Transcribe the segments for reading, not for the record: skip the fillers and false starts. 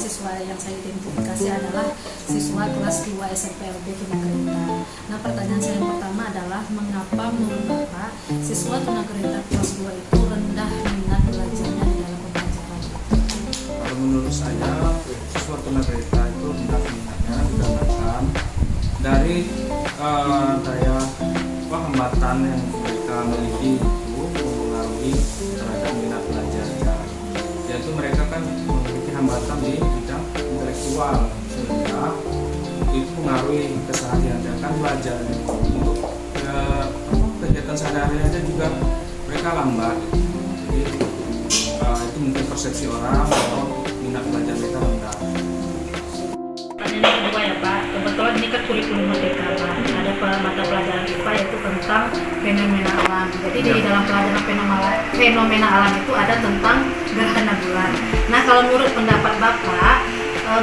siswa yang saya identifikasi adalah siswa kelas 2 SMP LB Tunagrahita. Nah, pertanyaan saya yang pertama adalah mengapa menurut Bapak siswa Tunagrahita kelas 2 itu rendah minat belajarnya di dalam pembelajaran? Kalau menurut saya, siswa tunagrahita itu rendah minatnya dikarenakan dari daya hambatan yang mereka miliki itu mempengaruhi terhadap minat belajarnya. Yaitu mereka kan memiliki hambatan di bidang intelektual, sehingga itu mengaruhi keseharian dan kan belajar untuk kegiatan sehari-hari aja juga mereka lambat. Jadi itu mungkin persepsi orang atau minat belajar mereka rendah. Pertanyaan yang kedua ya Pak, kebetulan ini kan kurikulum merdeka Pak, ada mata pelajaran IPA yaitu tentang fenomena alam. Jadi di dalam pelajaran fenomena alam itu ada tentang gerhana bulan. Nah, kalau menurut pendapat Bapak,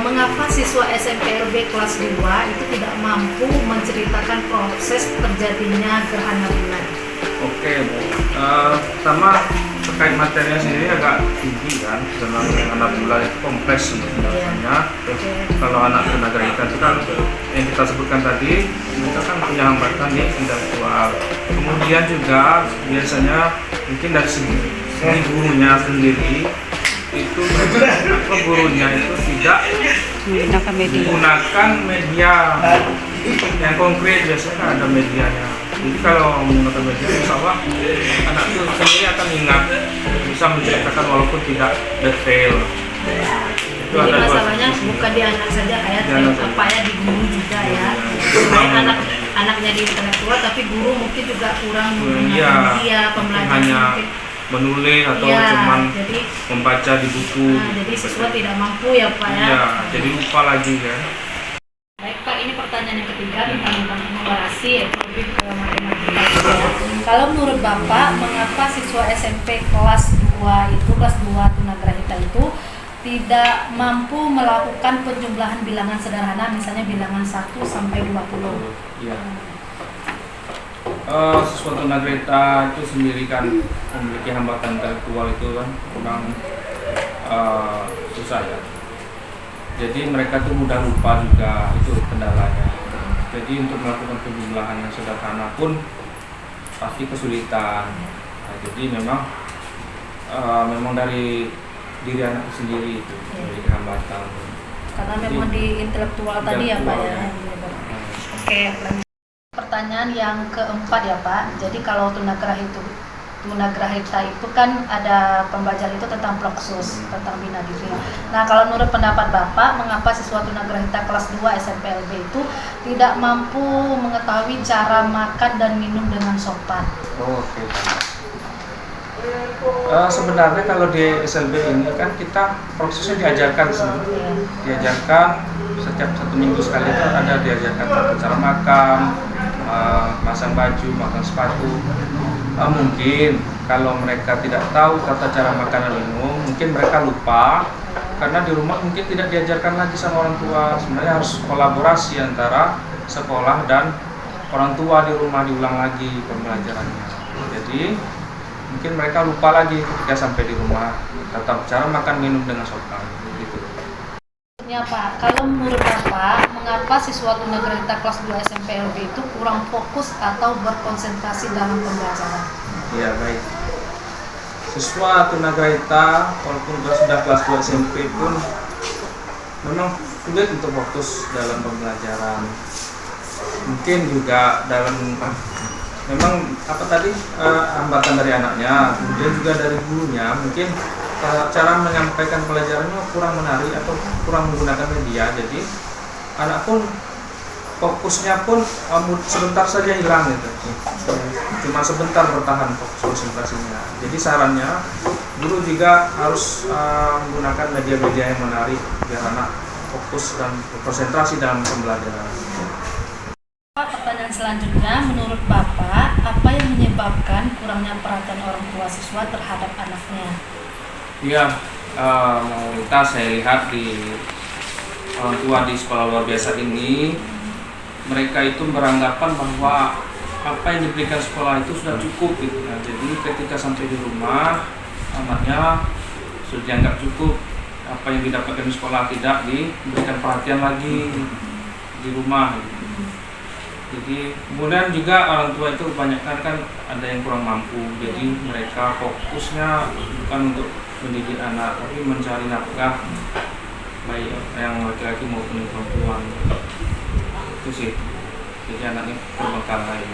mengapa siswa SMPLB kelas 2 itu tidak mampu menceritakan proses terjadinya gerhana bulan? Oke, pertama terkait materinya sendiri agak tinggi kan, dalam anak bulan itu kompleks sebenarnya. Kalau anak tunagrahita itu kan yang kita sebutkan tadi, mereka kan punya hambatan di intelektual. Kemudian juga biasanya mungkin dari segi gurunya sendiri itu gurunya itu tidak menggunakan media yang konkret, biasanya kan ada medianya. Jadi kalau menggunakan media, insya Allah anak itu sendiri akan ingat, bisa menceritakan walaupun tidak detail. Jadi masalahnya bukan di anak saja, kayak apa ya di guru juga ya. Selain anaknya di intelektual, tapi guru mungkin juga kurang menggunakan media pembelajaran. Hanya menulis atau cuman membaca di buku. Nah, jadi siswa tidak mampu ya Pak ya. Iya, jadi lupa lagi ya. Baik Pak, ini pertanyaan yang ketiga tentang numerasi, yaitu lebih ke matematika. Kalau menurut Bapak, mengapa siswa SMP kelas 2 itu, kelas 2 Tunagrahita itu tidak mampu melakukan penjumlahan bilangan sederhana, misalnya bilangan 1 sampai 20? Iya. Siswa tunagrahita itu sendiri kan memiliki hambatan intelektual itu kan kurang susah ya. Jadi mereka tuh mudah lupa juga, itu kendalanya. Jadi untuk melakukan penjumlahan yang sederhana pun pasti kesulitan. Nah, jadi memang dari diri anak sendiri itu memiliki hambatan. Karena memang di intelektual tadi ya Pak ya. Oke, lanjut. Pertanyaan yang keempat ya Pak. Jadi kalau Tunagrahita itu kan ada pembelajaran itu tentang Ploksus, tentang bina diri. Nah, kalau menurut pendapat Bapak, mengapa siswa Tunagrahita kelas 2 SMPLB itu tidak mampu mengetahui cara makan dan minum dengan sopan? Oke. Sebenarnya kalau di SLB ini kan kita prosesnya diajarkan setiap 1 minggu sekali itu ada diajarkan tata cara makan, pasang baju, makan sepatu. Mungkin kalau mereka tidak tahu tata cara makan dan minum, mungkin mereka lupa karena di rumah mungkin tidak diajarkan lagi sama orang tua. Sebenarnya harus kolaborasi antara sekolah dan orang tua di rumah, diulang lagi pembelajarannya. Jadi mungkin mereka lupa lagi ketika sampai di rumah tata cara makan minum dengan sopan gitu. Ya Pak, kalau menurut Bapak, mengapa siswa Tunagrahita kelas 2 SMPLB itu kurang fokus atau berkonsentrasi dalam pembelajaran? Iya, baik. Siswa Tunagrahita walaupun sudah kelas 2 SMP pun memang sulit untuk fokus dalam pembelajaran. Mungkin juga memang hambatan dari anaknya, kemudian juga dari gurunya, mungkin cara menyampaikan pelajarannya kurang menarik atau kurang menggunakan media. Jadi anak pun fokusnya pun sebentar saja hilang gitu, cuma sebentar bertahan fokus konsentrasinya. Jadi sarannya guru juga harus menggunakan media-media yang menarik biar anak fokus dan konsentrasi dalam pembelajaran. Pertanyaan selanjutnya, menurut Bapak, apa yang menyebabkan kurangnya perhatian orang tua siswa terhadap anaknya? Iya, mayoritas saya lihat di orang tua di sekolah luar biasa ini, mereka itu beranggapan bahwa apa yang diberikan sekolah itu sudah cukup gitu. Nah, jadi ketika sampai di rumah, anaknya sudah dianggap cukup apa yang didapatkan di sekolah tidak diberikan perhatian lagi di rumah. Jadi kemudian juga orang tua itu kebanyakan kan ada yang kurang mampu, jadi mereka fokusnya bukan untuk mendidik anak tapi mencari nafkah, baik yang laki-laki maupun yang perempuan. Itu sih, jadi anaknya terbengkalai.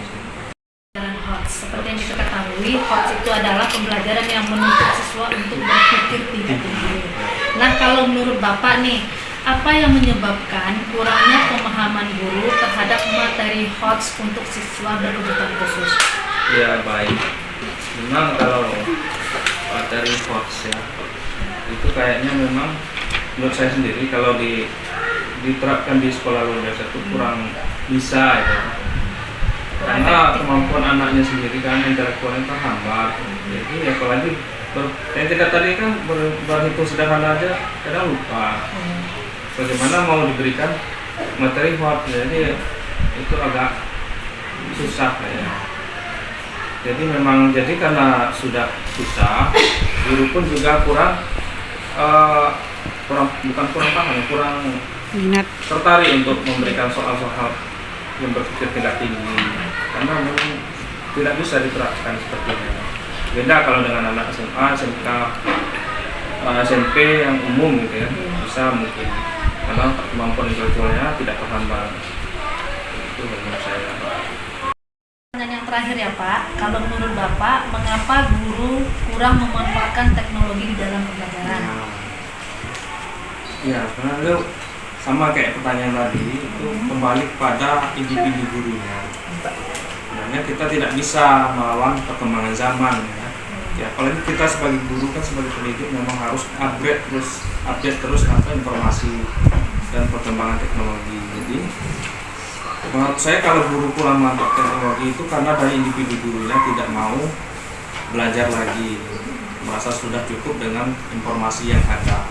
Pembelajaran HOTS, seperti yang kita ketahui, HOTS itu adalah pembelajaran yang menuntut siswa untuk berpikir tingkat tinggi. Nah, kalau menurut Bapak nih, apa yang menyebabkan kurangnya pemahaman guru terhadap materi HOTS untuk siswa berkebutuhan khusus? Ya baik, memang kalau materi HOTS ya, itu kayaknya memang menurut saya sendiri kalau diterapkan di sekolah luar biasa itu kurang bisa ya. Karena kemampuan anaknya sendiri kan intelektualnya terhambat. Jadi apalagi yang kita tadi kan berhitung sederhana aja kadang lupa. Bagaimana mau diberikan materi HOTS, jadi itu agak susah ya. Jadi memang karena sudah susah, guru pun juga kurang minat tertarik untuk memberikan soal-soal yang berpikir tingkat tinggi, karena memang tidak bisa diterapkan seperti itu. Beda kalau dengan anak SMA, SMK, SMP yang umum gitu ya, bisa mungkin karena kemampuan intelektualnya tidak terhambat. Itu menurut saya. Pertanyaan yang terakhir ya Pak, kalau menurut Bapak, mengapa guru kurang memanfaatkan teknologi di dalam pembelajaran? Ya, karena itu sama kayak pertanyaan tadi, itu kembali pada individu gurunya. Sebenarnya kita tidak bisa melawan perkembangan zaman ya. Ya, apalagi kita sebagai guru kan sebagai pendidik memang harus update terus informasi dan perkembangan teknologi. Jadi menurut saya kalau guru kurang memanfaatkan teknologi itu karena dari individu gurunya tidak mau belajar lagi, merasa sudah cukup dengan informasi yang ada.